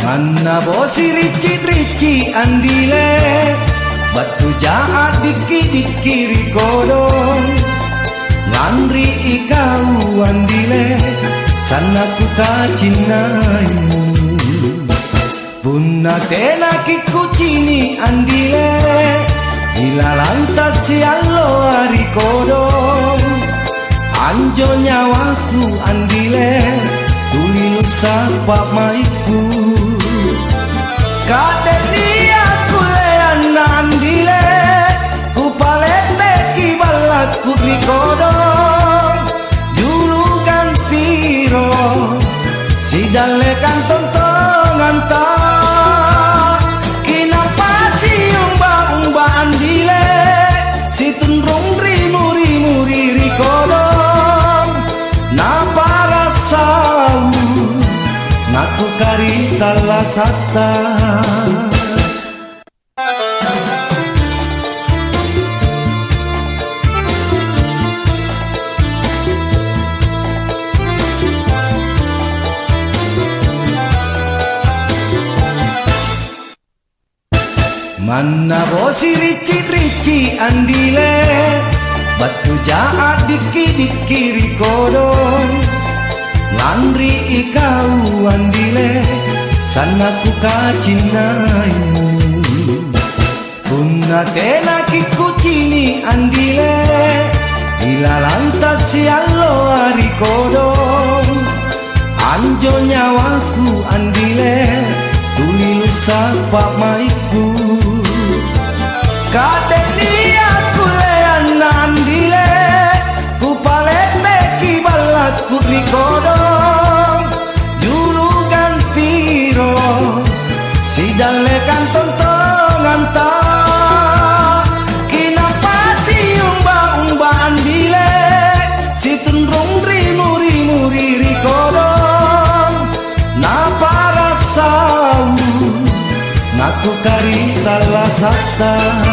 Mana bosi rici andile batu jahat diki kodong ngandri ikau andile sana ku kacinaimu punna tena kiku cini andile ila lantas si allo ari kodong anjo nyawaku andile tulilu sapa maiku kade dia kulean andile ku palete kibalat ku kodong julukan piro si dale kantong tongan ta kinapa si umba andile si tunrung rimu riri kodong napa rasau naku karita lasata mana bosi rici andile batu jahat diki kodong ngandri ikau andile sana ku kacinaimu punna tena kiku cini andile ila lantas si allo ari kodong anjo nyawaku andile tulilu sapa maiku kade dia kulean andile ku palete kibalat ku kodong julukan piro si dale kantong tongan ta kinapa si umba andile si tunrung rimu riri kodong napa rasau naku karita lasata